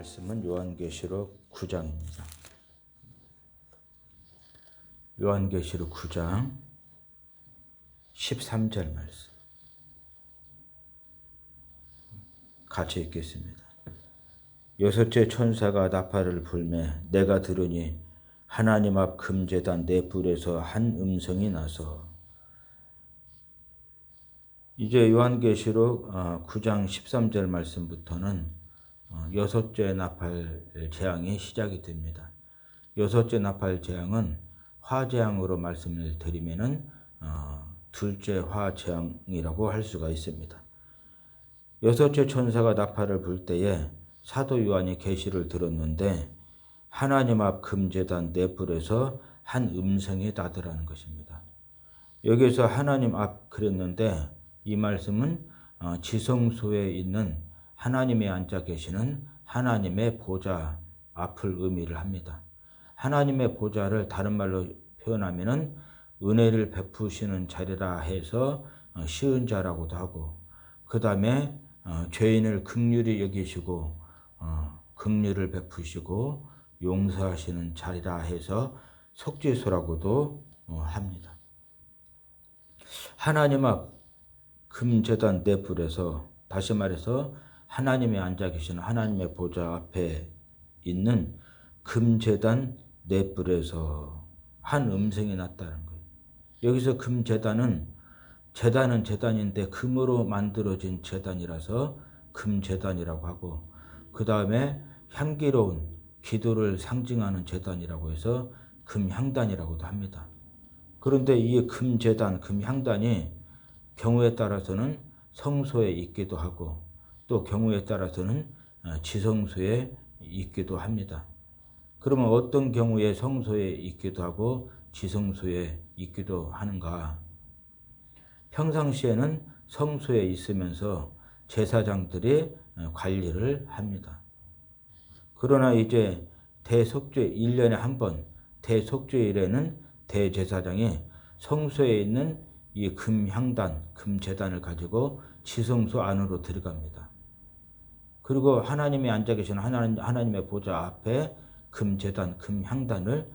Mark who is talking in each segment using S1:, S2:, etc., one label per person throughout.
S1: 말씀은 요한계시록 9장입니다. 요한계시록 9장 13절 말씀 같이 읽겠습니다. 여섯째 천사가 나팔을 불매 내가 들으니 하나님 앞 금제단 네 뿔에서 한 음성이 나서. 이제 요한계시록 9장 13절 말씀부터는 여섯째 나팔 재앙이 시작이 됩니다. 여섯째 나팔 재앙은 화재앙으로 말씀을 드리면은 둘째 화재앙이라고 할 수가 있습니다. 여섯째 천사가 나팔을 불 때에 사도 요한이 계시를 들었는데 하나님 앞 금제단 네 뿔에서 한 음성이 나더라는 것입니다. 여기서 하나님 앞 그랬는데 이 말씀은 지성소에 있는 하나님이 앉아 계시는 하나님의 보좌 앞을 의미를 합니다. 하나님의 보좌를 다른 말로 표현하면은 은혜를 베푸시는 자리라 해서 쉬운 자라고도 하고, 그 다음에 죄인을 긍휼히 여기시고 긍휼을 베푸시고 용서하시는 자리라 해서 속죄소라고도 합니다. 하나님 앞 금제단 네 뿔에서, 다시 말해서 하나님이 앉아 계시는 하나님의 보좌 앞에 있는 금제단 네 뿔에서 한 음성이 났다는 거예요. 여기서 금제단은 제단인데 금으로 만들어진 제단이라서 금제단이라고 하고, 그 다음에 향기로운 기도를 상징하는 제단이라고 해서 금향단이라고도 합니다. 그런데 이 금제단, 금향단이 경우에 따라서는 성소에 있기도 하고 또 경우에 따라서는 지성소에 있기도 합니다. 그러면 어떤 경우에 성소에 있기도 하고 지성소에 있기도 하는가? 평상시에는 성소에 있으면서 제사장들이 관리를 합니다. 그러나 이제 대속죄 1년에 한 번 대속죄일에는 대제사장이 성소에 있는 이 금향단, 금제단을 가지고 지성소 안으로 들어갑니다. 그리고 하나님이 앉아 계시는 하나님의 보좌 앞에 금제단, 금향단을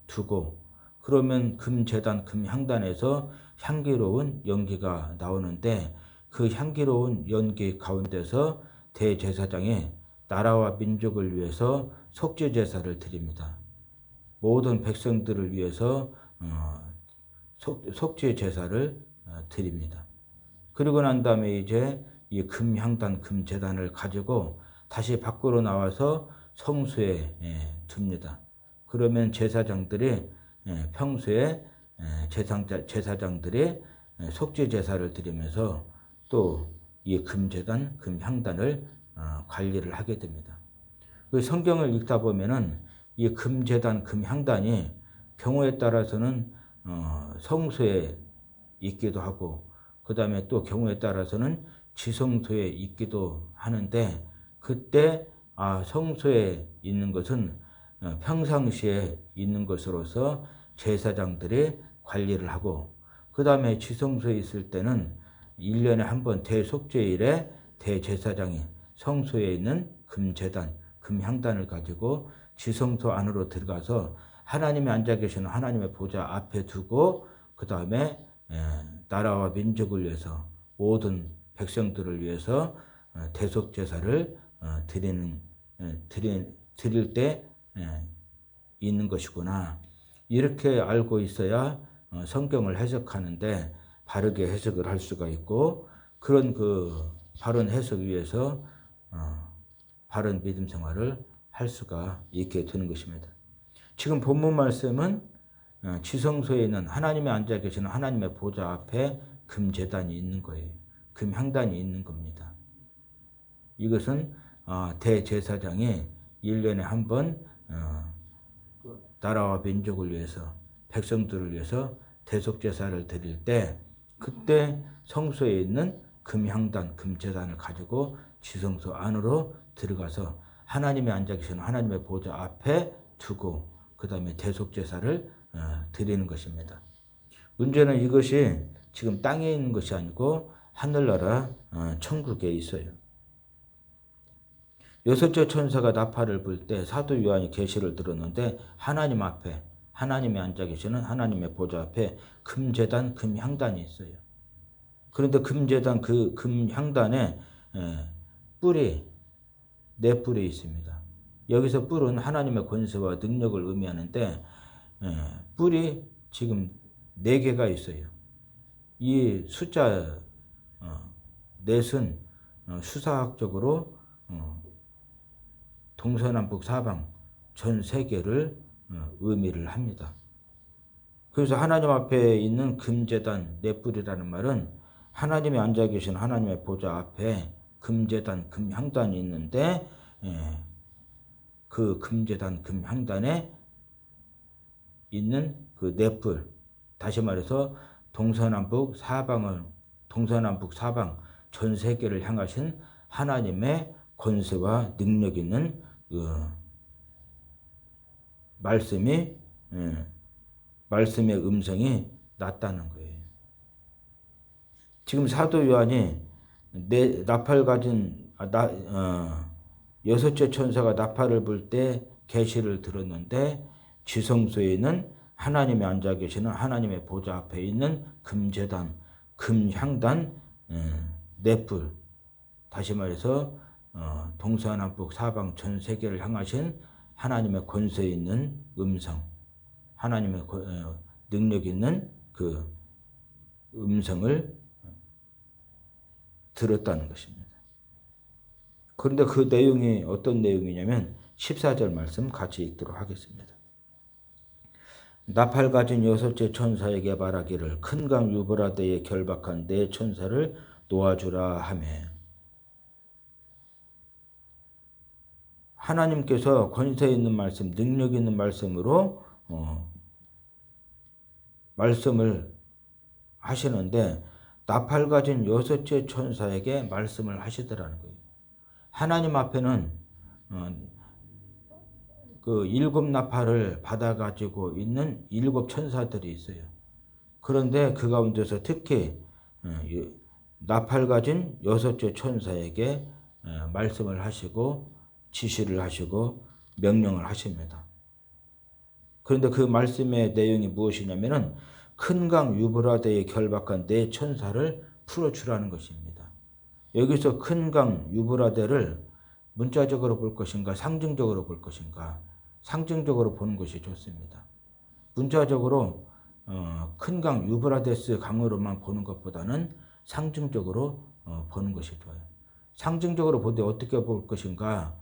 S1: 두고, 그러면 금제단, 금향단에서 향기로운 연기가 나오는데 그 향기로운 연기 가운데서 대제사장이 나라와 민족을 위해서 속죄제사를 드립니다. 모든 백성들을 위해서 속죄제사를 드립니다. 그리고 난 다음에 이제 이 금향단, 금제단을 가지고 다시 밖으로 나와서 성소에 둡니다. 그러면 제사장들이 평소에 제사장들이 속죄제사를 드리면서 또 이 금제단, 금향단을 관리를 하게 됩니다. 그 성경을 읽다 보면은 이 금제단, 금향단이 경우에 따라서는 성소에 있기도 하고, 그 다음에 또 경우에 따라서는 지성소에 있기도 하는데, 그때 성소에 있는 것은 평상시에 있는 것으로서 제사장들이 관리를 하고, 그 다음에 지성소에 있을 때는 1년에 한 번 대속죄일에 대제사장이 성소에 있는 금제단, 금향단을 가지고 지성소 안으로 들어가서 하나님이 앉아 계시는 하나님의 보좌 앞에 두고, 그 다음에 나라와 민족을 위해서 모든 백성들을 위해서 대속제사를 드릴 때 있는 것이구나. 이렇게 알고 있어야 성경을 해석하는데 바르게 해석을 할 수가 있고, 그런 그 바른 해석 위에서 바른 믿음 생활을 할 수가 있게 되는 것입니다. 지금 본문 말씀은 지성소에 있는 하나님이 앉아 계시는 하나님의 보좌 앞에 금제단이 있는 거예요. 금향단이 있는 겁니다. 이것은 대제사장이 1년에 한 번 나라와 민족을 위해서, 백성들을 위해서 대속제사를 드릴 때, 그때 성소에 있는 금향단, 금제단을 가지고 지성소 안으로 들어가서 하나님이 앉아 계시는 하나님의 보좌 앞에 두고 그 다음에 대속제사를 드리는 것입니다. 문제는 이것이 지금 땅에 있는 것이 아니고 하늘나라 천국에 있어요. 여섯째 천사가 나팔을 불 때 사도 요한이 계시를 들었는데 하나님 앞에 하나님이 앉아 계시는 하나님의 보좌 앞에 금제단 금향단이 있어요. 그런데 금제단 그 금향단에 뿔이 네 뿔이 있습니다. 여기서 뿔은 하나님의 권세와 능력을 의미하는데 뿔이 지금 네 개가 있어요. 이 숫자 넷은 수사학적으로 동서남북 사방 전 세계를 의미를 합니다. 그래서 하나님 앞에 있는 금제단 네 뿔이라는 말은 하나님이 앉아 계신 하나님의 보좌 앞에 금제단 금향단이 있는데 그 금제단 금향단에 있는 그 네 뿔, 다시 말해서 동서남북 사방 전 세계를 향하신 하나님의 권세와 능력 있는 말씀의 음성이 났다는 거예요. 지금 사도 요한이 나팔 가진 여섯째 천사가 나팔을 불 때 계시를 들었는데 지성소에는 하나님이 앉아 계시는 하나님의 보좌 앞에 있는 금제단, 금향단 네 뿔, 다시 말해서 동서남북 사방 전 세계를 향하신 하나님의 권세 있는 음성, 하나님의 능력 있는 그 음성을 들었다는 것입니다. 그런데 그 내용이 어떤 내용이냐면 14절 말씀 같이 읽도록 하겠습니다. 나팔 가진 여섯째 천사에게 말하기를 큰 강 유브라데에 결박한 네 천사를 놓아주라 하며, 하나님께서 권세 있는 말씀, 능력 있는 말씀으로 말씀을 하시는데 나팔 가진 여섯째 천사에게 말씀을 하시더라는 거예요. 하나님 앞에는 그 일곱 나팔을 받아가지고 있는 일곱 천사들이 있어요. 그런데 그 가운데서 특히 나팔 가진 여섯째 천사에게 말씀을 하시고 지시를 하시고 명령을 하십니다. 그런데 그 말씀의 내용이 무엇이냐면은 큰 강 유브라데에 결박한 네 천사를 풀어주라는 것입니다. 여기서 큰 강 유브라데를 문자적으로 볼 것인가 상징적으로 볼 것인가, 상징적으로 보는 것이 좋습니다. 문자적으로 큰 강 유브라데스 강으로만 보는 것보다는 상징적으로 보는 것이 좋아요. 상징적으로 보되 어떻게 볼 것인가,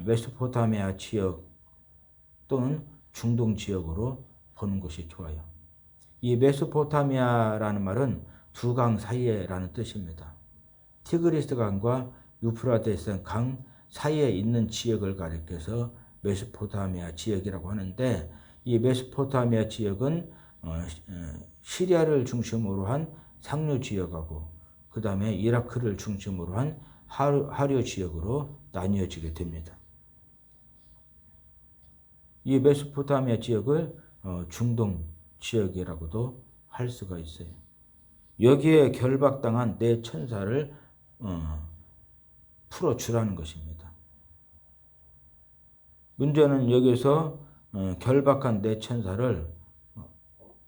S1: 메소포타미아 지역 또는 중동 지역으로 보는 것이 좋아요. 이 메소포타미아라는 말은 두 강 사이에라는 뜻입니다. 티그리스 강과 유프라데스 강 사이에 있는 지역을 가리켜서 메소포타미아 지역이라고 하는데, 이 메소포타미아 지역은 시리아를 중심으로 한 상류 지역하고 그 다음에 이라크를 중심으로 한 하류 지역으로 나뉘어지게 됩니다. 이 메소포타미아 지역을 중동 지역이라고도 할 수가 있어요. 여기에 결박당한 네 천사를 풀어주라는 것입니다. 문제는 여기서 결박한 네 천사를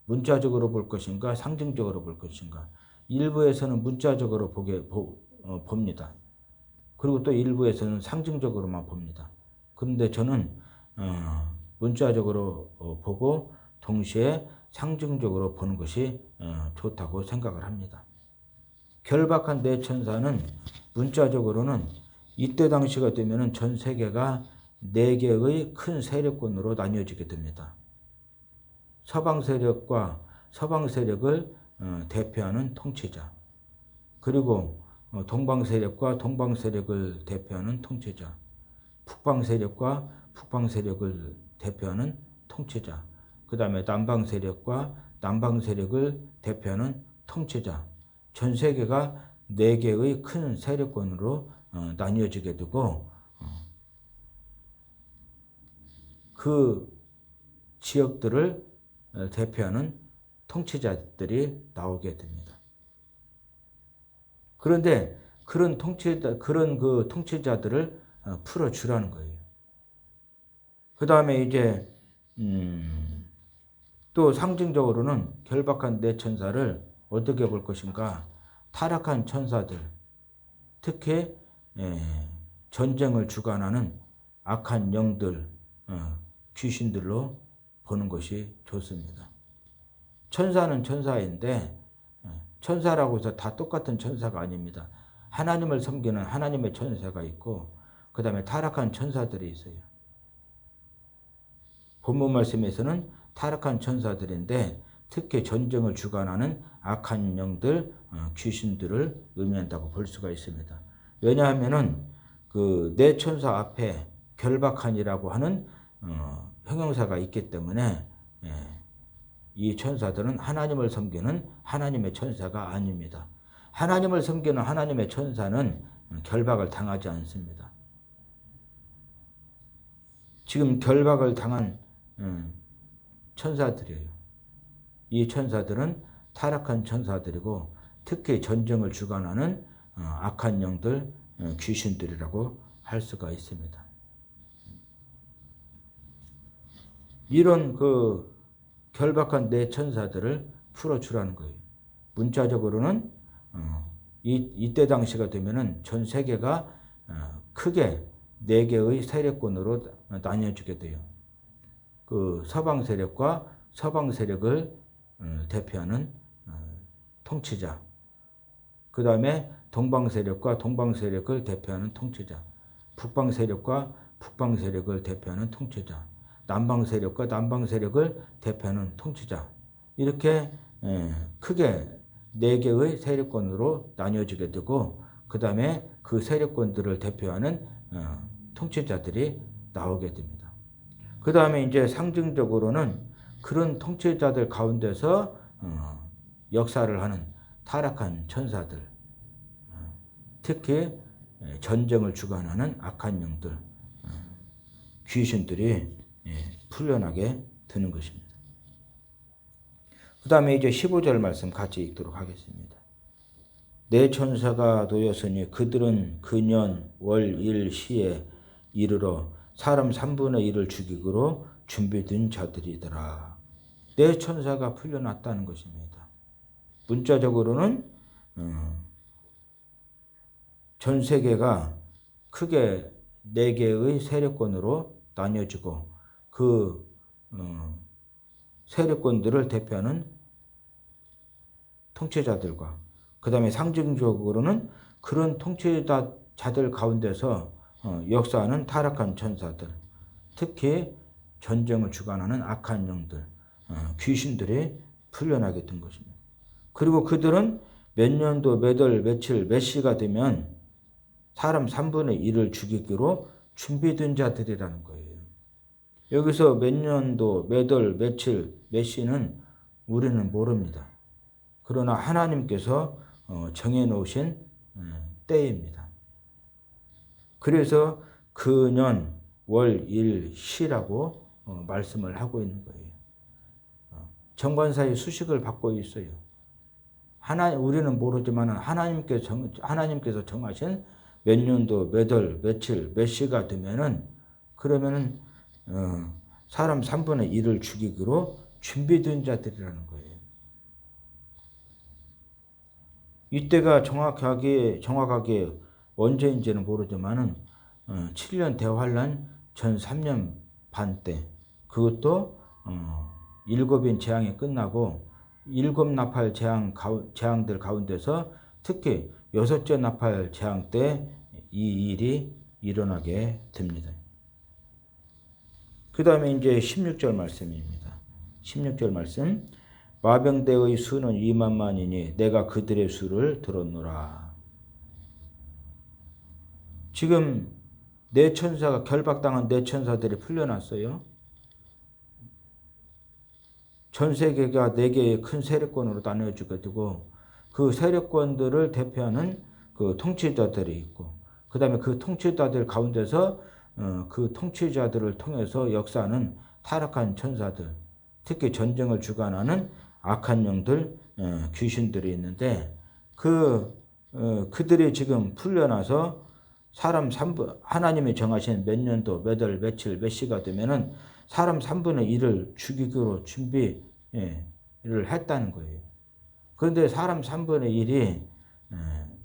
S1: 문자적으로 볼 것인가 상징적으로 볼 것인가. 일부에서는 문자적으로 봅니다. 그리고 또 일부에서는 상징적으로만 봅니다. 그런데 저는 문자적으로 보고 동시에 상징적으로 보는 것이 좋다고 생각을 합니다. 결박한 네 천사는 문자적으로는 이때 당시가 되면 전 세계가 네 개의 큰 세력권으로 나뉘어지게 됩니다. 서방 세력과 서방 세력을 대표하는 통치자, 그리고 동방 세력과 동방 세력을 대표하는 통치자, 북방 세력과 북방 세력을 대표하는 통치자, 그 다음에 남방 세력과 남방 세력을 대표하는 통치자, 전 세계가 네 개의 큰 세력권으로 나뉘어지게 되고 그 지역들을 대표하는 통치자들이 나오게 됩니다. 그런데 그런 통치자들을 풀어주라는 거예요. 그 다음에 이제 또 상징적으로는 결박한 내 천사를 어떻게 볼 것인가? 타락한 천사들, 특히 전쟁을 주관하는 악한 영들, 귀신들로 보는 것이 좋습니다. 천사는 천사인데 천사라고 해서 다 똑같은 천사가 아닙니다. 하나님을 섬기는 하나님의 천사가 있고 그 다음에 타락한 천사들이 있어요. 본문 말씀에서는 타락한 천사들인데 특히 전쟁을 주관하는 악한 영들, 귀신들을 의미한다고 볼 수가 있습니다. 왜냐하면은 그 내 천사 앞에 결박한이라고 하는 형용사가 있기 때문에 이 천사들은 하나님을 섬기는 하나님의 천사가 아닙니다. 하나님을 섬기는 하나님의 천사는 결박을 당하지 않습니다. 지금 결박을 당한 천사들이에요. 이 천사들은 타락한 천사들이고 특히 전쟁을 주관하는 악한 영들, 귀신들이라고 할 수가 있습니다. 이런 그 결박한 내 천사들을 풀어주라는 거예요. 문자적으로는 이때 당시가 되면은 전 세계가 크게 4개의 세력권으로 나뉘어지게 돼요. 그 서방 세력과 서방 세력을 대표하는 통치자, 그 다음에 동방 세력과 동방 세력을 대표하는 통치자, 북방 세력과 북방 세력을 대표하는 통치자, 남방 세력과 남방 세력을 대표하는 통치자, 이렇게 크게 4개의 세력권으로 나뉘어지게 되고 그 다음에 그 세력권들을 대표하는 통치자들이 나오게 됩니다. 그 다음에 이제 상징적으로는 그런 통치자들 가운데서 역사를 하는 타락한 천사들, 특히 전쟁을 주관하는 악한 영들, 귀신들이 풀려나게 되는 것입니다. 그 다음에 이제 15절 말씀 같이 읽도록 하겠습니다. 내 천사가 놓였으니 그들은 그년 월 일 시에 이르러 사람 3분의 1을 죽이기로 준비된 자들이더라. 내 천사가 풀려났다는 것입니다. 문자적으로는 전 세계가 크게 4개의 세력권으로 나뉘어지고 그 세력권들을 대표하는 통치자들과 그 다음에 상징적으로는 그런 통치자들 가운데서 역사하는 타락한 천사들, 특히 전쟁을 주관하는 악한 영들, 귀신들이 풀려나게 된 것입니다. 그리고 그들은 몇 년도, 몇 월, 며칠, 몇 시가 되면 사람 3분의 1을 죽이기로 준비된 자들이라는 거예요. 여기서 몇 년도, 몇 월, 며칠, 몇 시는 우리는 모릅니다. 그러나 하나님께서 정해놓으신 때입니다. 그래서 그년, 월, 일, 시라고 말씀을 하고 있는 거예요. 정관사의 수식을 받고 있어요. 우리는 모르지만 하나님께서 정하신 몇 년도, 몇 월, 며칠, 몇 시가 되면은 그러면은 사람 3분의 1을 죽이기로 준비된 자들이라는 거예요. 이때가 정확하게 언제인지는 모르지만은 7년 대환란 전 3년 반 때, 그것도 7인 재앙이 끝나고 7 나팔 재앙들 가운데서 특히 6째 나팔 재앙 때 이 일이 일어나게 됩니다. 그 다음에 이제 16절 말씀입니다. 16절 말씀. 마병대의 수는 2만만이니 내가 그들의 수를 들었노라. 지금 내 천사가 결박당한 내 천사들이 풀려났어요. 전 세계가 4개의 큰 세력권으로 나눠지게 되고 그 세력권들을 대표하는 그 통치자들이 있고 그 다음에 그 통치자들 가운데서 그 통치자들을 통해서 역사하는 타락한 천사들, 특히 전쟁을 주관하는 악한 영들, 귀신들이 있는데 그들이 지금 풀려나서 사람 3분, 하나님이 정하신 몇 년도, 몇 월, 며칠, 몇 시가 되면은 사람 3분의 1을 죽이기로 준비를 했다는 거예요. 그런데 사람 3분의 1이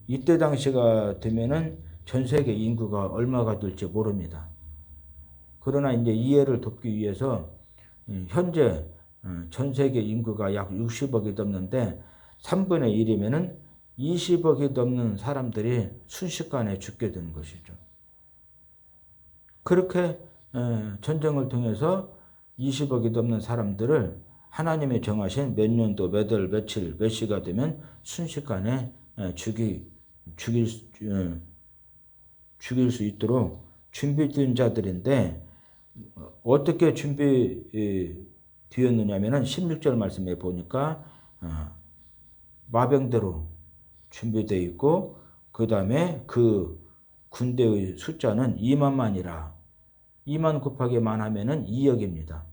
S1: 이때 당시가 되면은 전 세계 인구가 얼마가 될지 모릅니다. 그러나 이제 이해를 돕기 위해서 현재 전 세계 인구가 약 60억이 넘는데 3분의 1이면은 20억이 넘는 사람들이 순식간에 죽게 되는 것이죠. 그렇게 전쟁을 통해서 20억이 넘는 사람들을 하나님이 정하신 몇 년도, 몇 월, 며칠, 몇 시가 되면 순식간에 죽일 수 있도록 준비된 자들인데 어떻게 준비되었느냐면은 16절 말씀에 보니까 마병대로 준비되어 있고 그 다음에 그 군대의 숫자는 2만만이라 2만 곱하기 만 하면은 2억입니다.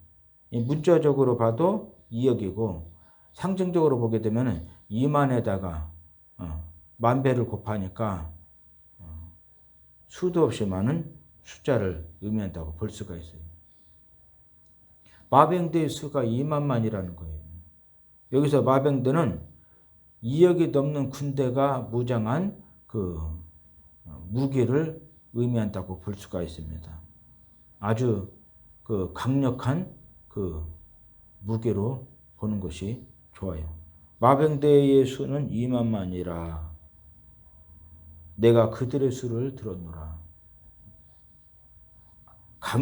S1: 문자적으로 봐도 2억이고 상징적으로 보게 되면은 2만에다가 만 배를 곱하니까 수도 없이 많은 숫자를 의미한다고 볼 수가 있어요. 마병대의 수가 2만만이라는 거예요. 여기서 마병대는 2억이 넘는 군대가 무장한 그 무기를 의미한다고 볼 수가 있습니다. 아주 그 강력한 그 무기로 보는 것이 좋아요. 마병대의 수는 2만만이라 내가 그들의 수를 들었노라.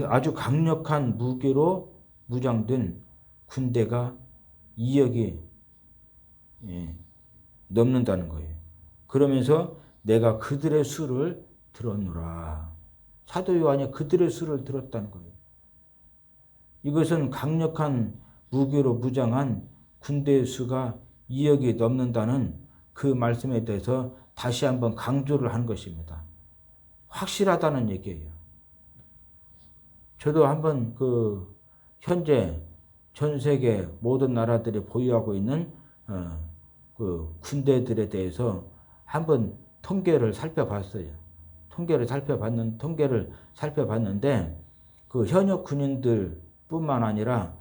S1: 아주 강력한 무기로 무장된 군대가 2억이 넘는다는 거예요. 그러면서 내가 그들의 수를 들었노라. 사도 요한이 그들의 수를 들었다는 거예요. 이것은 강력한 무기로 무장한 군대의 수가 2억이 넘는다는 그 말씀에 대해서 다시 한번 강조를 한 것입니다. 확실하다는 얘기예요. 저도 한번 그 현재 전 세계 모든 나라들이 보유하고 있는 그 군대들에 대해서 한번 통계를 살펴봤어요. 통계를 살펴봤는데 그 현역 군인들뿐만 아니라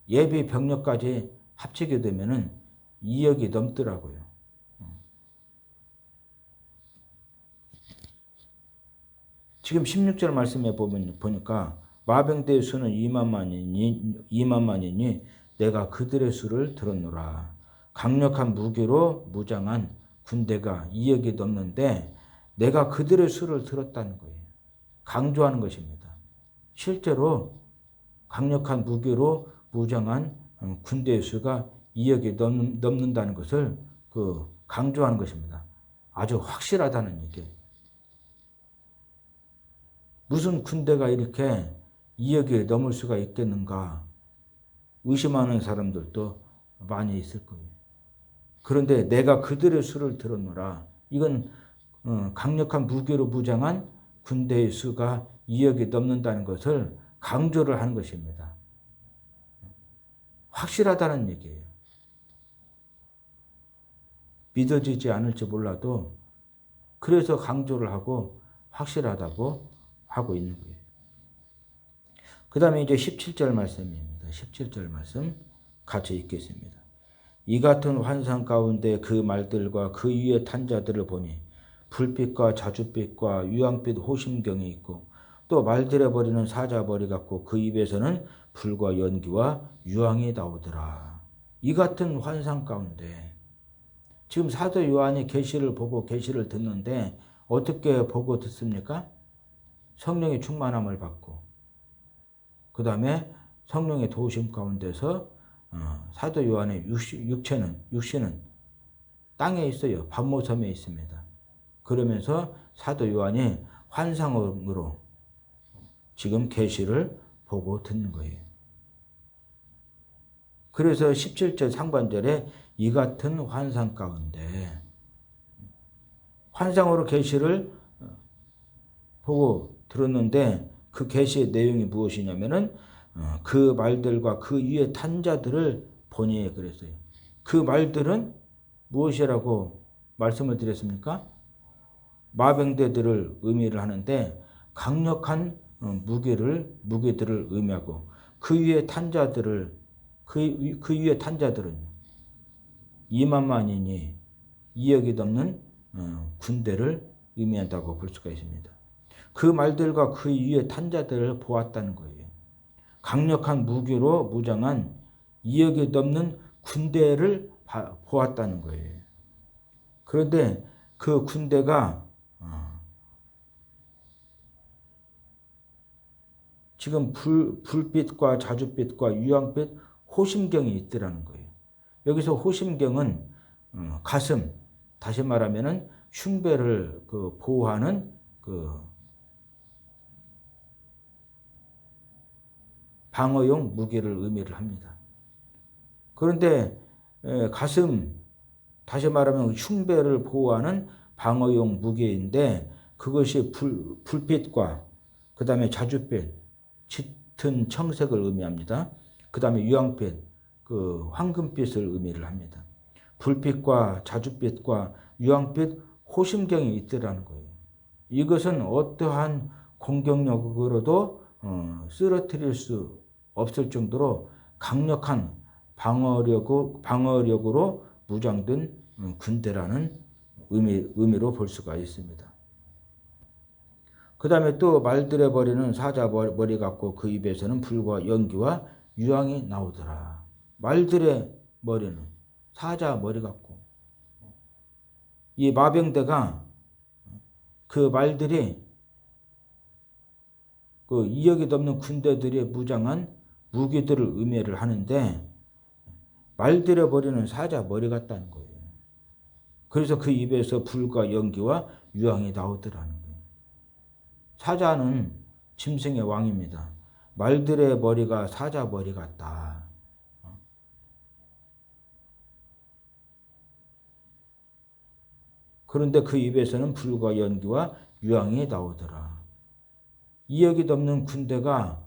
S1: 예비 병력까지 합치게 되면은 2억이 넘더라고요. 지금 16절 말씀에 보니까 마병대의 수는 2만만이니 내가 그들의 수를 들었노라. 강력한 무기로 무장한 군대가 2억이 넘는데 내가 그들의 수를 들었다는 거예요. 강조하는 것입니다. 실제로 강력한 무기로 무장한 군대의 수가 2억이 넘는다는 것을 강조하는 것입니다. 아주 확실하다는 얘기예요. 무슨 군대가 이렇게 2억이 넘을 수가 있겠는가 의심하는 사람들도 많이 있을 거예요. 그런데 내가 그들의 수를 들었노라. 이건 강력한 무기로 무장한 군대의 수가 2억이 넘는다는 것을 강조를 하는 것입니다. 확실하다는 얘기예요. 믿어지지 않을지 몰라도 그래서 강조를 하고 확실하다고 하고 있는 거예요. 그 다음에 이제 17절 말씀입니다. 17절 말씀 같이 읽겠습니다. 이 같은 환상 가운데 그 말들과 그 위에 탄 자들을 보니 불빛과 자줏빛과 유황빛 호심경이 있고 또 말들에 버리는 사자벌이 같고 그 입에서는 불과 연기와 유황이 나오더라. 이 같은 환상 가운데 지금 사도 요한이 계시를 보고 계시를 듣는데 어떻게 보고 듣습니까? 성령의 충만함을 받고 그 다음에 성령의 도우심 가운데서 사도 요한의 육신은 땅에 있어요. 반모섬에 있습니다. 그러면서 사도 요한이 환상으로 지금 계시를 보고 듣는 거예요. 그래서 17절 상반절에 이 같은 환상 가운데 환상으로 계시를 보고 들었는데 그 계시의 내용이 무엇이냐면은 그 말들과 그 위에 탄 자들을 보니 그랬어요. 그 말들은 무엇이라고 말씀을 드렸습니까? 마병대들을 의미를 하는데 강력한 무기들을 의미하고 그 위에 탄 자들은 2만만이니 2억이 넘는 군대를 의미한다고 볼 수가 있습니다. 그 말들과 그 위에 탄 자들을 보았다는 거예요. 강력한 무기로 무장한 2억이 넘는 군대를 보았다는 거예요. 그런데 그 군대가 지금 불빛과 자줏빛과 유황빛 호심경이 있더라는 거예요. 여기서 호심경은 가슴, 다시 말하면은 흉배를 보호하는 방어용 무기를 의미를 합니다. 그런데 가슴, 다시 말하면 흉배를 보호하는 방어용 무기인데 그것이 불빛과 그 다음에 자줏빛, 짙은 청색을 의미합니다. 그 다음에 유황빛, 황금빛을 의미를 합니다. 불빛과 자줏빛과 유황빛 호심경이 있더라는 거예요. 이것은 어떠한 공격력으로도 쓰러뜨릴 수 없을 정도로 강력한 방어력으로 무장된 군대라는 의미로 볼 수가 있습니다. 그 다음에 또 말들의 머리는 사자 머리 같고 그 입에서는 불과 연기와 유황이 나오더라. 말들의 머리는 사자 머리 같고 이 마병대가 그 말들이 2억이 넘는 군대들이 무장한 무기들을 의미를 하는데 말들의 머리는 사자 머리 같다는 거예요. 그래서 그 입에서 불과 연기와 유황이 나오더라는 거예요. 사자는 짐승의 왕입니다. 말들의 머리가 사자 머리 같다. 그런데 그 입에서는 불과 연기와 유황이 나오더라. 2억이 넘는 군대가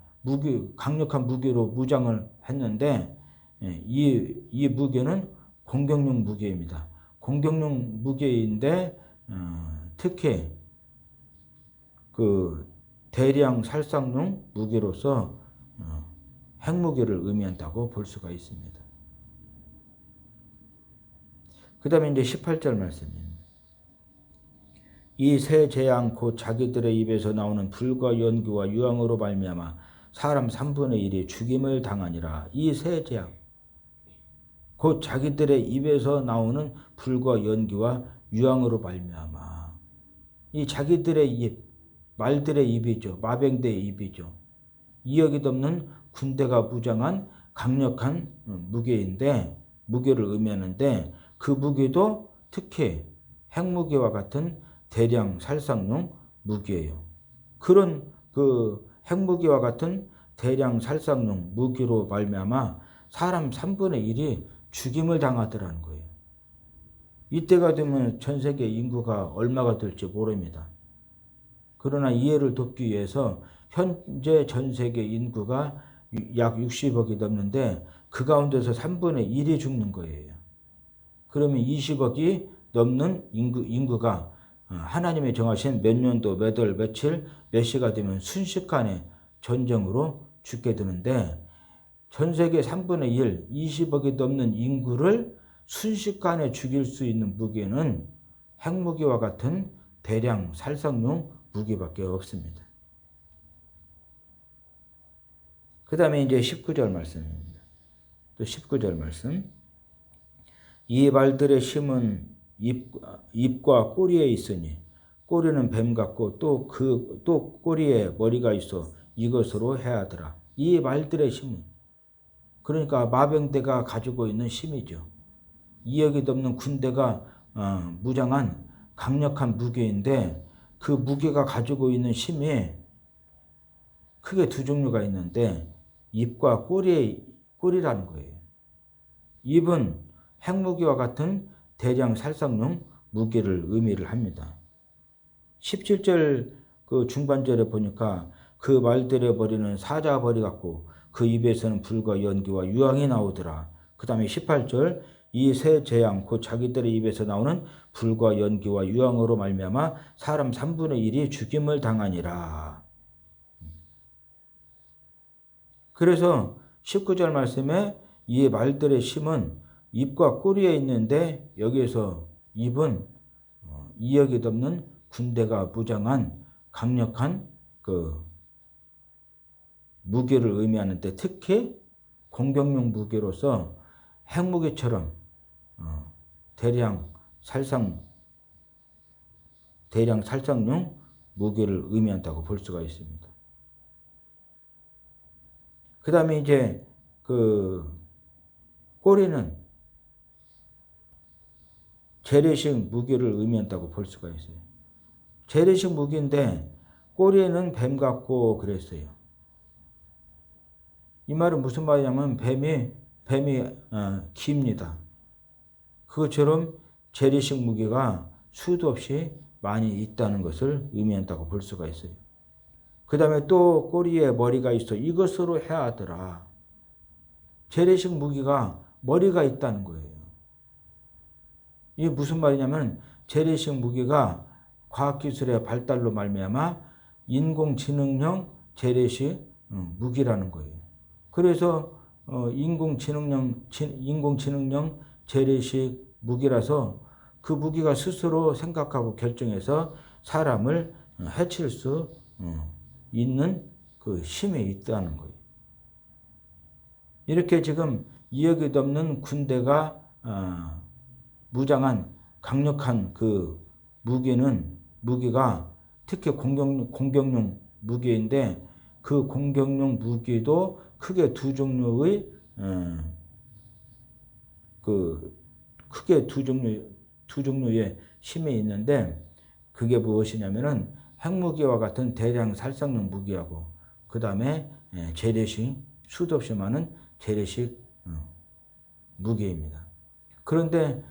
S1: 강력한 무기로 무장을 했는데 이 무기는 공격용 무기입니다. 공격용 무기인데 특히 대량 살상용 무기로서 핵무기를 의미한다고 볼 수가 있습니다. 그 다음에 이제 18절 말씀입니다. 이 세 재앙 곧 자기들의 입에서 나오는 불과 연기와 유황으로 말미암아 사람 3분의 1이 죽임을 당하니라. 이 세 재앙 곧 자기들의 입에서 나오는 불과 연기와 유황으로 말미암아. 이 자기들의 입, 말들의 입이죠. 마병대의 입이죠. 2억이 넘는 군대가 무장한 강력한 무기를 의미하는데 그 무기도 특히 핵무기와 같은 대량 살상용 무기예요. 그런 핵무기와 같은 대량 살상용 무기로 말미암아 사람 3분의 1이 죽임을 당하더라는 거예요. 이때가 되면 전 세계 인구가 얼마가 될지 모릅니다. 그러나 이해를 돕기 위해서 현재 전 세계 인구가 약 60억이 넘는데 그 가운데서 3분의 1이 죽는 거예요. 그러면 20억이 넘는 인구가 하나님이 정하신 몇 년도, 몇 월, 며칠, 몇 시가 되면 순식간에 전쟁으로 죽게 되는데 전 세계 3분의 1, 20억이 넘는 인구를 순식간에 죽일 수 있는 무기는 핵무기와 같은 대량 살상용 무기밖에 없습니다. 그 다음에 이제 19절 말씀입니다. 또 19절 말씀. 이 말들의 힘은 입과 꼬리에 있으니 꼬리는 뱀 같고 또 꼬리에 머리가 있어 이것으로 해하더라. 이 말들의 힘은 그러니까 마병대가 가지고 있는 힘이죠. 2억이 넘는 군대가 무장한 강력한 무기인데 그 무기가 가지고 있는 힘이 크게 두 종류가 있는데 입과 꼬리라는 거예요. 입은 핵무기와 같은 대량 살상용 무기를 의미를 합니다. 17절 중반절에 보니까 그 말들의 머리는 사자 머리 같고 그 입에서는 불과 연기와 유황이 나오더라. 그 다음에 18절 이 세 재앙 곧 자기들의 입에서 나오는 불과 연기와 유황으로 말미암아 사람 3분의 1이 죽임을 당하니라. 그래서 19절 말씀에 이 말들의 심은 입과 꼬리에 있는데 여기에서 입은 이역이 없는 군대가 무장한 강력한 그 무기를 의미하는데 특히 공격용 무기로서 핵무기처럼 대량 살상용 무기를 의미한다고 볼 수가 있습니다. 그 다음에 이제 그 꼬리는 재래식 무기를 의미한다고 볼 수가 있어요. 재래식 무기인데 꼬리는 뱀 같고 그랬어요. 이 말은 무슨 말이냐면 뱀이 깁니다. 그것처럼 재래식 무기가 수도 없이 많이 있다는 것을 의미한다고 볼 수가 있어요. 그 다음에 또 꼬리에 머리가 있어 이것으로 해야 하더라. 재래식 무기가 머리가 있다는 거예요. 이게 무슨 말이냐면 재래식 무기가 과학기술의 발달로 말미암아 인공지능형 재래식 무기라는 거예요. 그래서 인공지능형 재래식 무기라서 그 무기가 스스로 생각하고 결정해서 사람을 해칠 수 있는 그 힘이 있다는 거예요. 이렇게 지금 이역이 없는 군대가 무장한 강력한 그 무기가 특히 공격용 무기인데 그 공격용 무기도 크게 두 종류의 두 종류의 힘이 있는데 그게 무엇이냐면은 핵무기와 같은 대량 살상용 무기하고 그 다음에 재래식 수도 없이 많은 재래식 무기입니다. 그런데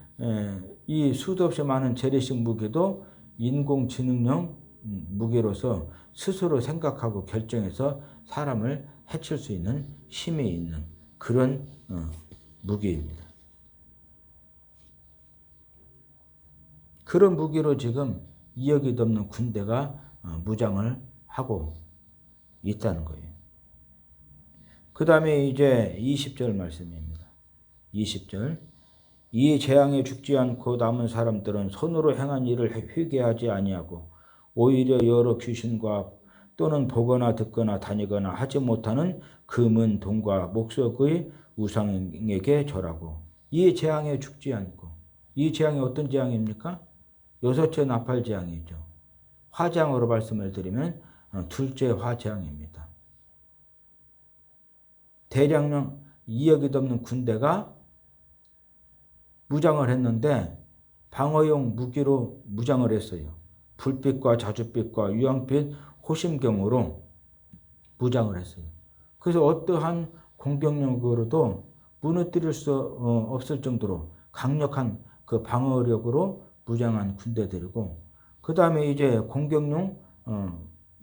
S1: 이 수도 없이 많은 재래식 무기도 인공지능형 무기로서 스스로 생각하고 결정해서 사람을 해칠 수 있는 힘이 있는 그런 무기입니다. 그런 무기로 지금 이역이 없는 군대가 무장을 하고 있다는 거예요. 그 다음에 이제 20절 말씀입니다. 20절 이 재앙에 죽지 않고 남은 사람들은 손으로 행한 일을 회개하지 아니하고 오히려 여러 귀신과 또는 보거나 듣거나 다니거나 하지 못하는 금은 돈과 목석의 우상에게 절하고 이 재앙에 죽지 않고 이 재앙이 어떤 재앙입니까? 여섯째 나팔 재앙이죠. 화재앙으로 말씀을 드리면 둘째 화재앙입니다. 대량령 이역이 없는 군대가 무장을 했는데 방어용 무기로 무장을 했어요. 불빛과 자줏빛과 유황빛 호심경으로 무장을 했어요. 그래서 어떠한 공격력으로도 무너뜨릴 수 없을 정도로 강력한 그 방어력으로 무장한 군대들이고 그 다음에 이제 공격용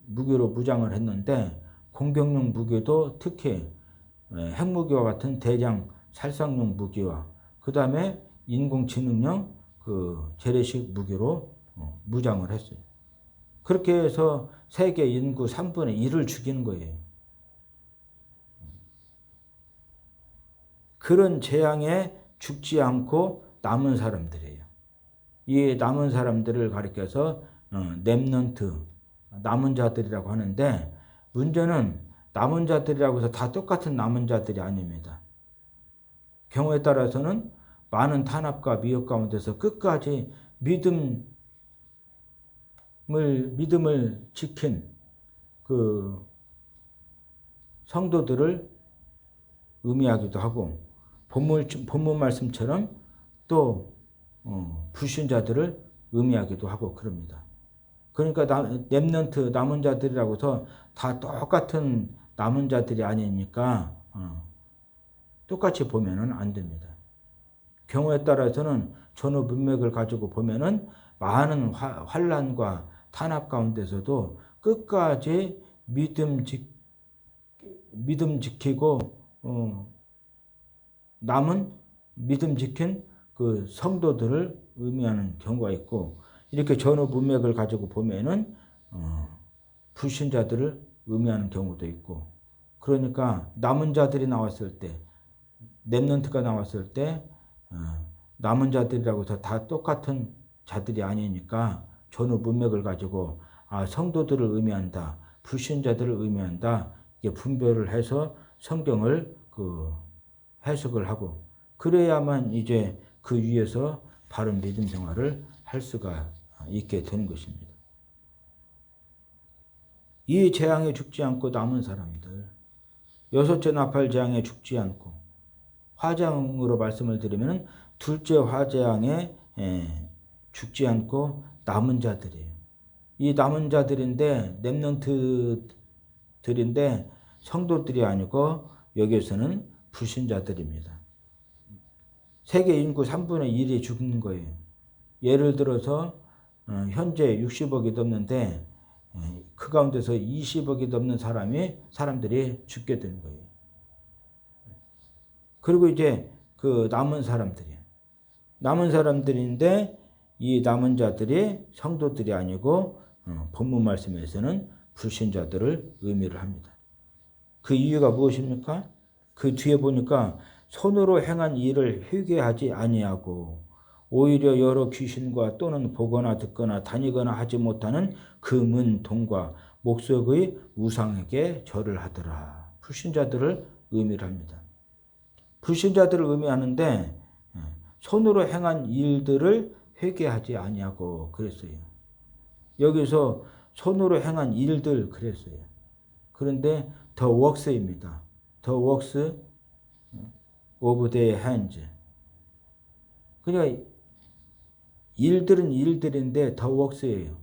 S1: 무기로 무장을 했는데 공격용 무기도 특히 핵무기와 같은 대량 살상용 무기와 그 다음에 인공지능형 그 재래식 무기로 무장을 했어요. 그렇게 해서 세계 인구 3분의 1을 죽이는 거예요. 그런 재앙에 죽지 않고 남은 사람들이에요. 이 남은 사람들을 가리켜서 렘넌트, 남은 자들이라고 하는데 문제는 남은 자들이라고 해서 다 똑같은 남은 자들이 아닙니다. 경우에 따라서는 많은 탄압과 미혹 가운데서 끝까지 믿음을 지킨 그 성도들을 의미하기도 하고 본문 말씀처럼 또 불신자들을 의미하기도 하고 그럽니다. 그러니까 렘넌트 남은 자들이라고 해서 다 똑같은 남은 자들이 아니니까 똑같이 보면은 안 됩니다. 경우에 따라서는 전후 문맥을 가지고 보면은 많은 환난과 탄압 가운데서도 끝까지 믿음 지키고 남은 믿음 지킨 그 성도들을 의미하는 경우가 있고, 이렇게 전후 문맥을 가지고 보면은 불신자들을 의미하는 경우도 있고, 그러니까 남은 자들이 나왔을 때, 렘넌트가 나왔을 때 남은 자들이라고 해서 다 똑같은 자들이 아니니까 전후 문맥을 가지고 성도들을 의미한다, 불신자들을 의미한다, 이게 분별을 해서 성경을 해석을 하고, 그래야만 이제 그 위에서 바른 믿음 생활을 할 수가 있게 되는 것입니다. 이 재앙에 죽지 않고 남은 사람들, 여섯째 나팔 재앙에 죽지 않고, 화재앙으로 말씀을 드리면 둘째 화재앙에 죽지 않고 남은 자들이에요. 이 남은 자들인데 렘넌트들인데 성도들이 아니고 여기에서는 불신자들입니다. 세계 인구 3분의 1이 죽는 거예요. 예를 들어서 현재 60억이 넘는데 그 가운데서 20억이 넘는 사람들이 죽게 되는 거예요. 그리고 이제 그 남은 사람들인데 이 남은 자들이 성도들이 아니고 본문 말씀에서는 불신자들을 의미를 합니다. 그 이유가 무엇입니까? 그 뒤에 보니까 손으로 행한 일을 회개하지 아니하고 오히려 여러 귀신과 또는 보거나 듣거나 다니거나 하지 못하는 금은 동과 목석의 우상에게 절을 하더라. 불신자들을 의미를 합니다. 불신자들을 의미하는데 손으로 행한 일들을 회개하지 아니하고 그랬어요. 여기서 손으로 행한 일들 그랬어요. 그런데 the works입니다. the works of their hands. 그러니까 일들은 일들인데 the works예요.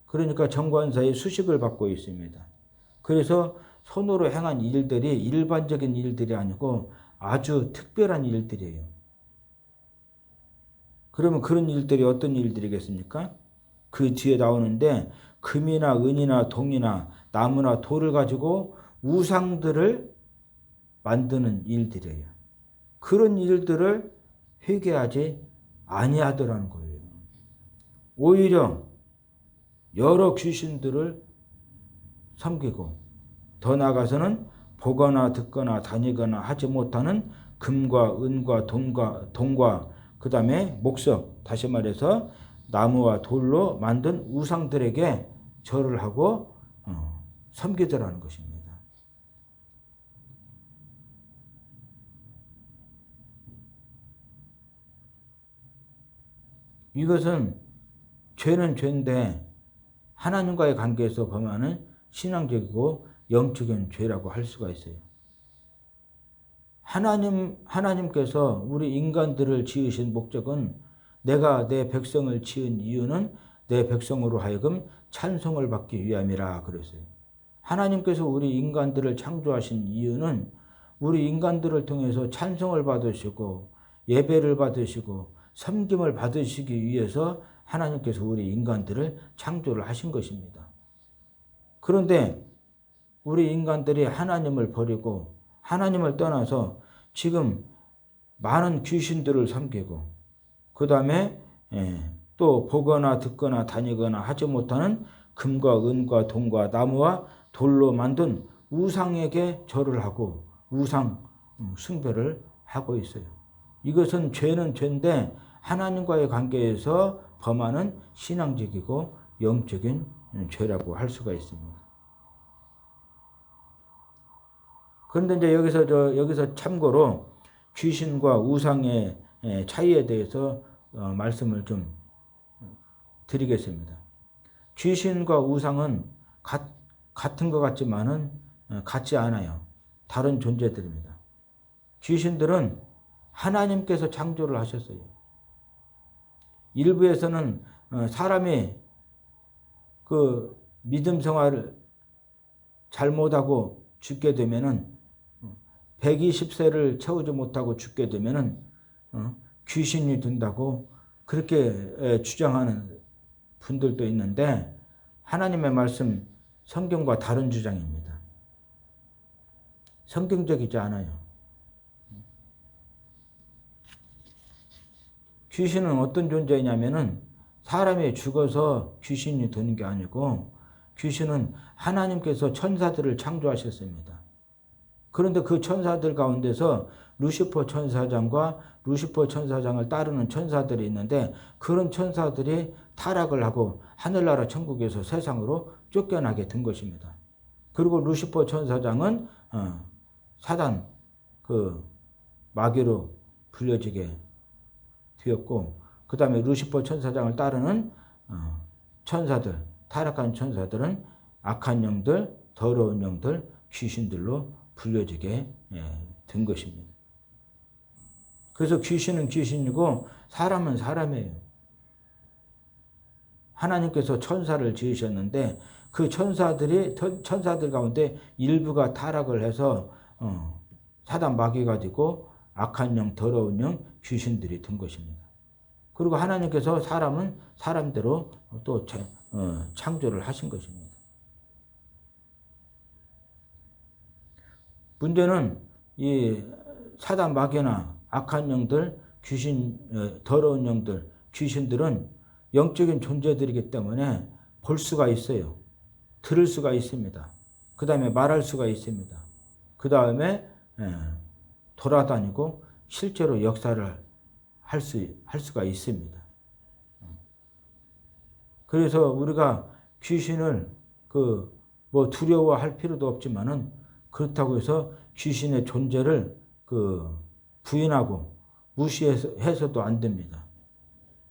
S1: 그러니까 정관사의 수식을 받고 있습니다. 그래서 손으로 행한 일들이 일반적인 일들이 아니고 아주 특별한 일들이에요. 그러면 그런 일들이 어떤 일들이겠습니까? 그 뒤에 나오는데 금이나 은이나 동이나 나무나 돌을 가지고 우상들을 만드는 일들이에요. 그런 일들을 회개하지 아니하더라는 거예요. 오히려 여러 귀신들을 섬기고 더 나아가서는 보거나 듣거나 다니거나 하지 못하는 금과 은과 동과 그 다음에 목석, 다시 말해서 나무와 돌로 만든 우상들에게 절을 하고 섬기더라는 것입니다. 이것은 죄는 죄인데 하나님과의 관계에서 범하는 신앙적이고 영적인 죄라고 할 수가 있어요. 하나님께서 우리 인간들을 지으신 목적은 내가 내 백성을 지은 이유는 내 백성으로 하여금 찬송을 받기 위함이라 그랬어요. 하나님께서 우리 인간들을 창조하신 이유는 우리 인간들을 통해서 찬송을 받으시고 예배를 받으시고 섬김을 받으시기 위해서 하나님께서 우리 인간들을 창조를 하신 것입니다. 그런데 우리 인간들이 하나님을 버리고 하나님을 떠나서 지금 많은 귀신들을 섬기고 그 다음에 또 보거나 듣거나 다니거나 하지 못하는 금과 은과 동과 나무와 돌로 만든 우상에게 절을 하고 우상 숭배를 하고 있어요. 이것은 죄는 죄인데 하나님과의 관계에서 범하는 신앙적이고 영적인 죄라고 할 수가 있습니다. 그런데 이제 여기서 참고로 귀신과 우상의 차이에 대해서 말씀을 좀 드리겠습니다. 귀신과 우상은 같은 것 같지만은 같지 않아요. 다른 존재들입니다. 귀신들은 하나님께서 창조를 하셨어요. 일부에서는 사람이 그 믿음 생활을 잘못하고 죽게 되면은 120세를 채우지 못하고 죽게 되면은 귀신이 든다고 그렇게 주장하는 분들도 있는데 하나님의 말씀 성경과 다른 주장입니다. 성경적이지 않아요. 귀신은 어떤 존재냐면은 사람이 죽어서 귀신이 되는 게 아니고 귀신은 하나님께서 천사들을 창조하셨습니다. 그런데 그 천사들 가운데서 루시퍼 천사장과 루시퍼 천사장을 따르는 천사들이 있는데 그런 천사들이 타락을 하고 하늘나라 천국에서 세상으로 쫓겨나게 된 것입니다. 그리고 루시퍼 천사장은 사단 그 마귀로 불려지게 되었고 그 다음에 루시퍼 천사장을 따르는 천사들, 타락한 천사들은 악한 영들, 더러운 영들, 귀신들로 불려지게 된 것입니다. 그래서 귀신은 귀신이고 사람은 사람이에요. 하나님께서 천사를 지으셨는데 그 천사들 가운데 일부가 타락을 해서 사단 마귀가 되고 악한 영, 더러운 영, 귀신들이 된 것입니다. 그리고 하나님께서 사람은 사람대로 또 창조를 하신 것입니다. 문제는 이 사단 마귀나 악한 영들, 귀신, 더러운 영들, 귀신들은 영적인 존재들이기 때문에 볼 수가 있어요. 들을 수가 있습니다. 그 다음에 말할 수가 있습니다. 그 다음에 돌아다니고 실제로 역사를 할 수가 있습니다. 그래서 우리가 귀신을 두려워할 필요도 없지만은 그렇다고 해서 귀신의 존재를 부인하고 무시해서도 안 됩니다.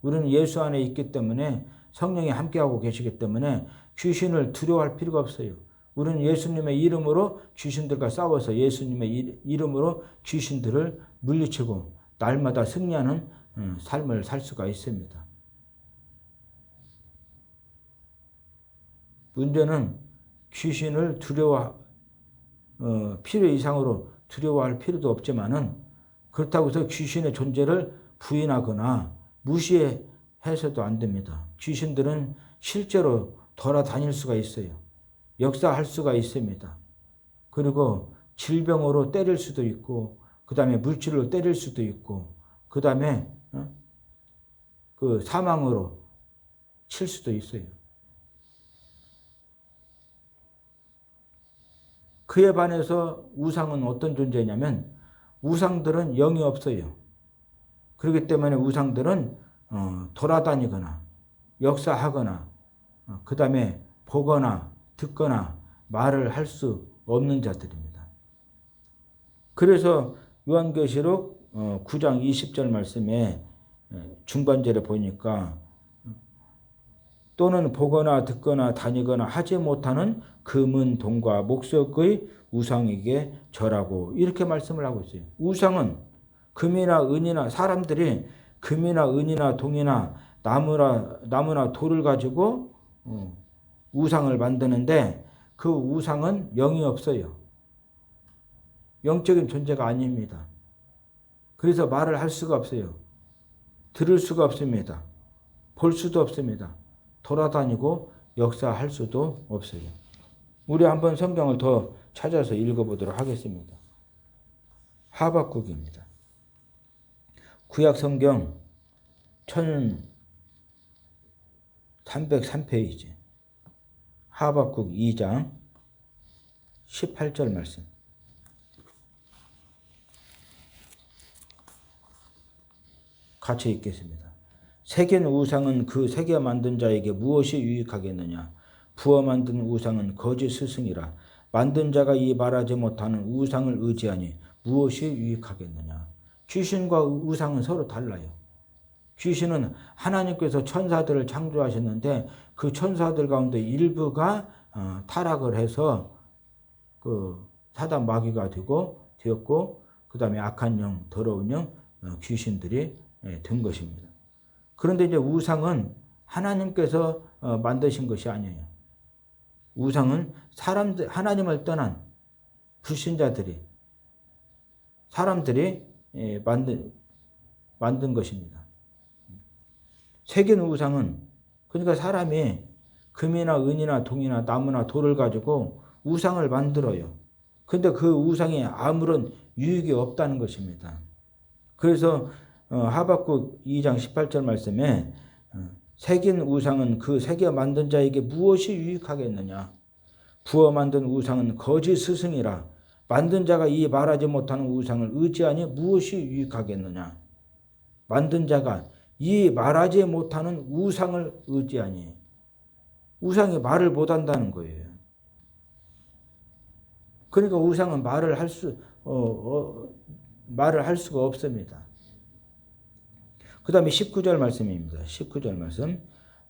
S1: 우리는 예수 안에 있기 때문에 성령이 함께하고 계시기 때문에 귀신을 두려워할 필요가 없어요. 우리는 예수님의 이름으로 귀신들과 싸워서 예수님의 이름으로 귀신들을 물리치고 날마다 승리하는 삶을 살 수가 있습니다. 문제는 귀신을 필요 이상으로 두려워할 필요도 없지만은 그렇다고 해서 귀신의 존재를 부인하거나 무시해서도 안 됩니다. 귀신들은 실제로 돌아다닐 수가 있어요. 역사할 수가 있습니다. 그리고 질병으로 때릴 수도 있고 그 다음에 물질로 때릴 수도 있고 그 다음에 사망으로 칠 수도 있어요. 그에 반해서 우상은 어떤 존재냐면 우상들은 영이 없어요. 그렇기 때문에 우상들은 돌아다니거나 역사하거나 그 다음에 보거나 듣거나 말을 할 수 없는 자들입니다. 그래서 요한계시록 9장 20절 말씀에 중반절에 보니까 또는 보거나 듣거나 다니거나 하지 못하는 금은 동과 목석의 우상에게 절하고 이렇게 말씀을 하고 있어요. 우상은 금이나 은이나 사람들이 금이나 은이나 동이나 나무나 돌을 가지고 우상을 만드는데 그 우상은 영이 없어요. 영적인 존재가 아닙니다. 그래서 말을 할 수가 없어요. 들을 수가 없습니다. 볼 수도 없습니다. 돌아다니고 역사할 수도 없어요. 우리 한번 성경을 더 찾아서 읽어보도록 하겠습니다. 하박국입니다. 구약 성경 1303페이지 하박국 2장 18절 말씀. 같이 읽겠습니다. 새긴 우상은 그 새겨 만든 자에게 무엇이 유익하겠느냐? 부어 만든 우상은 거짓 스승이라. 만든 자가 이 말하지 못하는 우상을 의지하니 무엇이 유익하겠느냐? 귀신과 우상은 서로 달라요. 귀신은 하나님께서 천사들을 창조하셨는데 그 천사들 가운데 일부가 타락을 해서 사단 마귀가 되었고 그 다음에 악한 영, 더러운 영, 귀신들이 된 것입니다. 그런데 이제 우상은 하나님께서 만드신 것이 아니에요. 우상은 하나님을 떠난 불신자들이 사람들이 만든 것입니다. 새긴 우상은 그러니까 사람이 금이나 은이나 동이나 나무나 돌을 가지고 우상을 만들어요. 그런데 그 우상이 아무런 유익이 없다는 것입니다. 그래서 하박국 2장 18절 말씀에 새긴 우상은 그 새겨 만든 자에게 무엇이 유익하겠느냐. 부어 만든 우상은 거짓 스승이라. 만든 자가 이 말하지 못하는 우상을 의지하니 무엇이 유익하겠느냐. 만든 자가 이 말하지 못하는 우상을 의지하니. 우상이 말을 못한다는 거예요. 그러니까 우상은 말을 할 수가 없습니다. 그 다음에 19절 말씀입니다. 19절 말씀.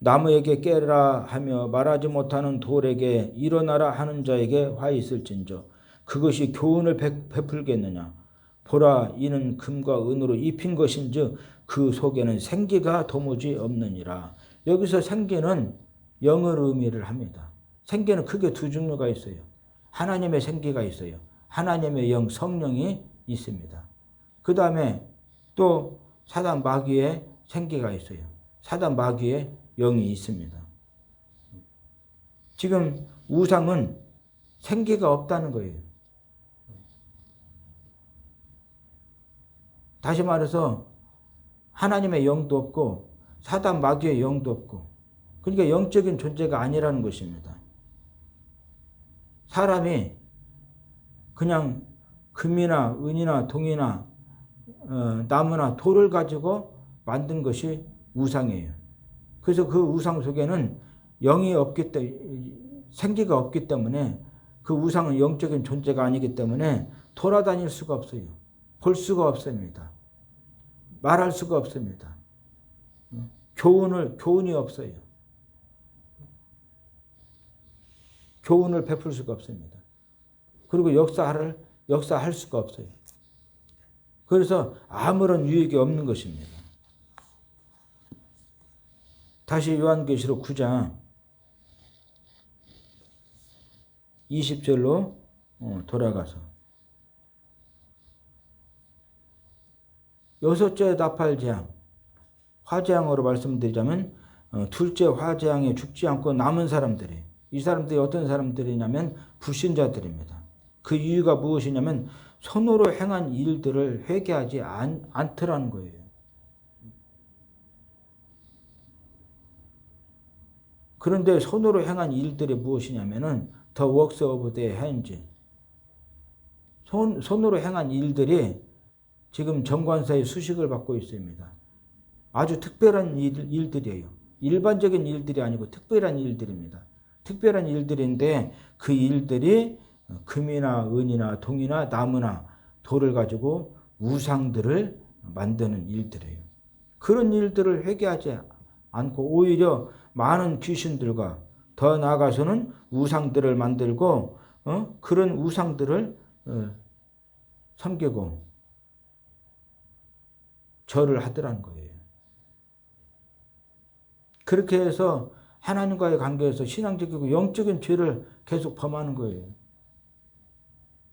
S1: 나무에게 깨라 하며 말하지 못하는 돌에게 일어나라 하는 자에게 화 있을진저 그것이 교훈을 베풀겠느냐. 보라 이는 금과 은으로 입힌 것인즉 그 속에는 생기가 도무지 없느니라. 여기서 생기는 영을 의미를 합니다. 생기는 크게 두 종류가 있어요. 하나님의 생기가 있어요. 하나님의 영 성령이 있습니다. 그 다음에 또 사단 마귀의 생기가 있어요. 사단 마귀의 영이 있습니다. 지금 우상은 생기가 없다는 거예요. 다시 말해서 하나님의 영도 없고 사단 마귀의 영도 없고 그러니까 영적인 존재가 아니라는 것입니다. 사람이 그냥 금이나 은이나 동이나 나무나 돌을 가지고 만든 것이 우상이에요. 그래서 그 우상 속에는 영이 없기 때문에 생기가 없기 때문에 그 우상은 영적인 존재가 아니기 때문에 돌아다닐 수가 없어요. 볼 수가 없습니다. 말할 수가 없습니다. 교훈이 없어요. 교훈을 베풀 수가 없습니다. 그리고 역사할 수가 없어요. 그래서 아무런 유익이 없는 것입니다. 다시 요한계시록 9장 20절로 돌아가서 여섯째 나팔재앙, 화재앙으로 말씀드리자면 둘째 화재앙에 죽지 않고 남은 사람들이 이 사람들이 어떤 사람들이냐면 불신자들입니다. 그 이유가 무엇이냐면 손으로 행한 일들을 회개하지 않더라는 거예요. 그런데 손으로 행한 일들이 무엇이냐면은 The works of their hands. 손으로 행한 일들이 지금 정관사의 수식을 받고 있습니다. 아주 특별한 일들이에요. 일반적인 일들이 아니고 특별한 일들입니다. 특별한 일들인데 그 일들이 금이나 은이나 동이나 나무나 돌을 가지고 우상들을 만드는 일들이에요. 그런 일들을 회개하지 않고 오히려 많은 귀신들과 더 나아가서는 우상들을 만들고 그런 우상들을 섬기고 절을 하더라는 거예요. 그렇게 해서 하나님과의 관계에서 신앙적이고 영적인 죄를 계속 범하는 거예요.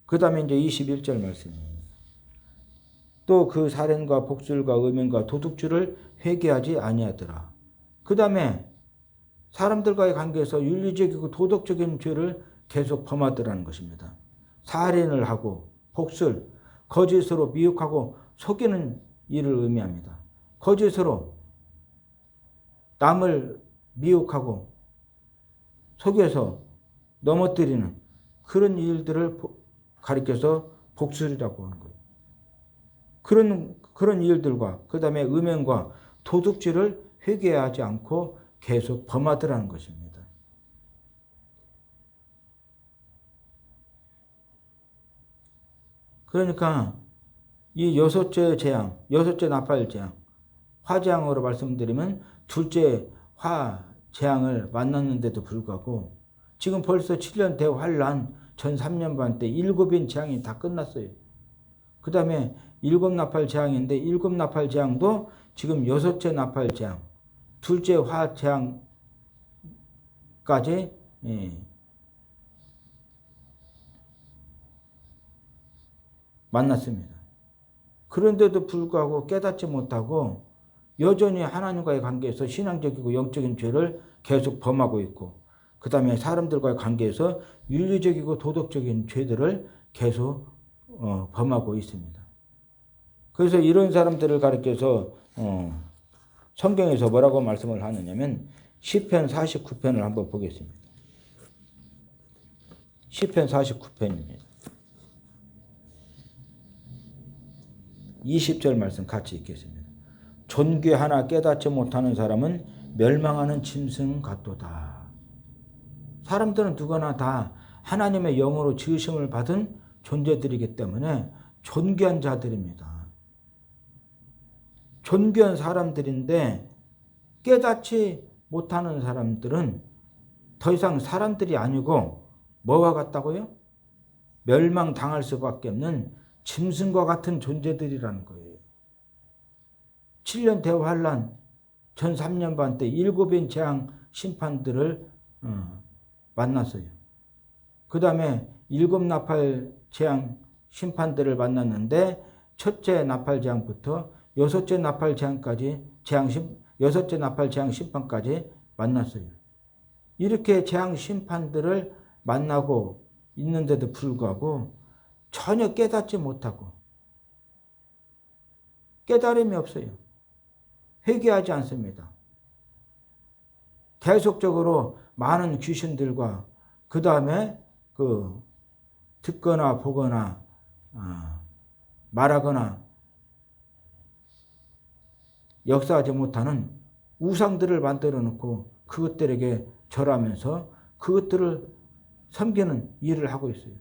S1: 그 다음에 이제 21절 말씀입니다. 또 그 살인과 복술과 음행과 도둑질을 회개하지 아니하더라. 그 다음에 사람들과의 관계에서 윤리적이고 도덕적인 죄를 계속 범하더라는 것입니다. 살인을 하고 복술, 거짓으로 미혹하고 속이는 일을 의미합니다. 거짓으로 남을 미혹하고 속여서 넘어뜨리는 그런 일들을 가리켜서 복술이라고 하는 거예요. 그런 일들과 그 다음에 음행과 도둑질을 회개하지 않고 계속 범하더라는 것입니다. 그러니까 이 여섯째 재앙, 여섯째 나팔 재앙, 화재앙으로 말씀드리면 둘째 화재앙을 만났는데도 불구하고 지금 벌써 7년 대환란 전 3년 반 때 7인 재앙이 다 끝났어요. 그 다음에 7나팔 재앙인데 7나팔 재앙도 지금 여섯째 나팔 재앙, 둘째 화재앙까지 만났습니다. 그런데도 불구하고 깨닫지 못하고 여전히 하나님과의 관계에서 신앙적이고 영적인 죄를 계속 범하고 있고 그 다음에 사람들과의 관계에서 윤리적이고 도덕적인 죄들을 계속 범하고 있습니다. 그래서 이런 사람들을 가리켜서 성경에서 뭐라고 말씀을 하느냐면 시편 49편을 한번 보겠습니다. 시편 49편입니다. 20절 말씀 같이 읽겠습니다. 존귀 하나 깨닫지 못하는 사람은 멸망하는 짐승 같도다. 사람들은 누구나 다 하나님의 영으로 지으심을 받은 존재들이기 때문에 존귀한 자들입니다. 존귀한 사람들인데 깨닫지 못하는 사람들은 더 이상 사람들이 아니고 뭐와 같다고요? 멸망당할 수밖에 없는 짐승과 같은 존재들이라는 거예요. 7년 대환란 전 3년 반 때 7인 재앙 심판들을 만났어요. 그 다음에 7나팔 재앙 심판들을 만났는데 첫째 나팔 재앙부터 여섯째 나팔 재앙까지 여섯째 나팔 재앙 심판까지 만났어요. 이렇게 재앙 심판들을 만나고 있는데도 불구하고 전혀 깨닫지 못하고 깨달음이 없어요. 회개하지 않습니다. 계속적으로 많은 귀신들과 그 다음에 듣거나 보거나 말하거나 역사하지 못하는 우상들을 만들어 놓고 그것들에게 절하면서 그것들을 섬기는 일을 하고 있어요.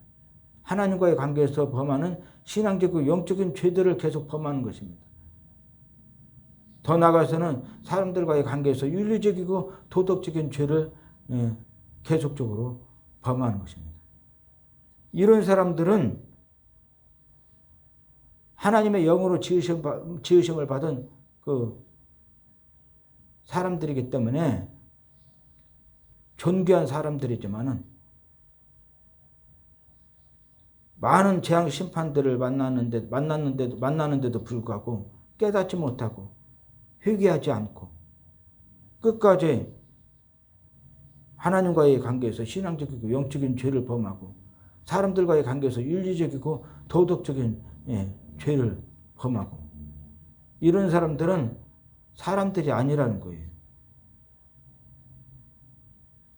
S1: 하나님과의 관계에서 범하는 신앙적이고 영적인 죄들을 계속 범하는 것입니다. 더 나아가서는 사람들과의 관계에서 윤리적이고 도덕적인 죄를 계속적으로 범하는 것입니다. 이런 사람들은 하나님의 영으로 지으심을 받은 사람들이기 때문에 존귀한 사람들이지만은 많은 재앙 심판들을 만났는데도 불구하고 깨닫지 못하고 회개하지 않고 끝까지 하나님과의 관계에서 신앙적이고 영적인 죄를 범하고 사람들과의 관계에서 윤리적이고 도덕적인 죄를 범하고 이런 사람들은 사람들이 아니라는 거예요.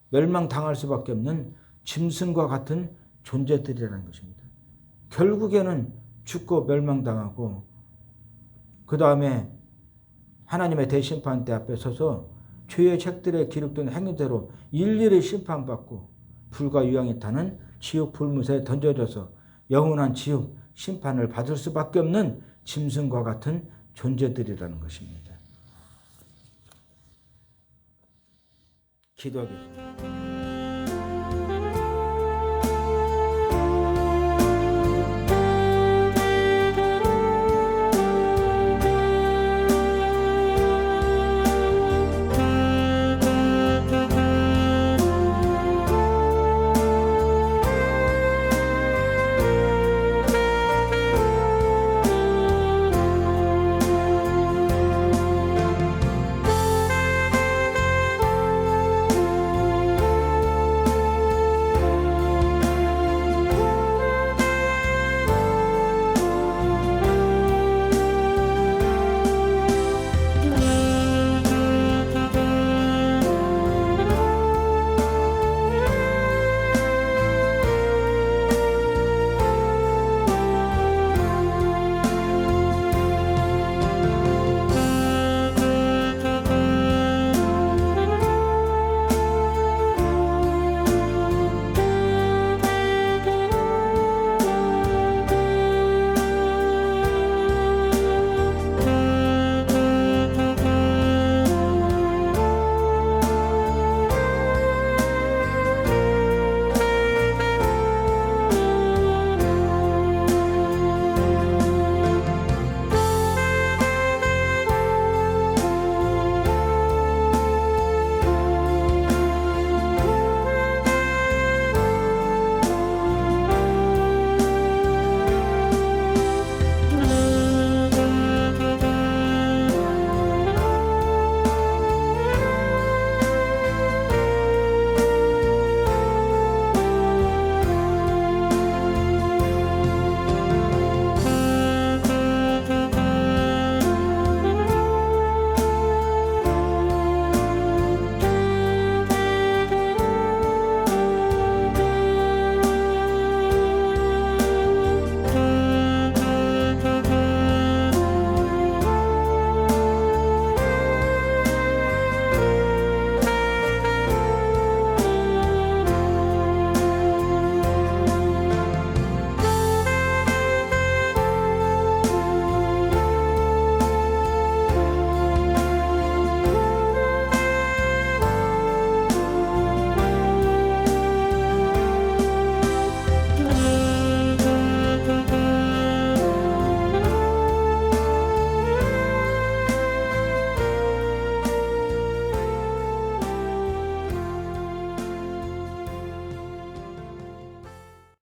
S1: 멸망당할 수밖에 없는 짐승과 같은 존재들이라는 것입니다. 결국에는 죽고 멸망당하고 그 다음에 하나님의 대심판대 앞에 서서 죄의 책들에 기록된 행위대로 일일이 심판받고 불과 유황이 타는 지옥 불못에 던져져서 영원한 지옥 심판을 받을 수밖에 없는 짐승과 같은 존재들이라는 것입니다. 기도하겠습니다.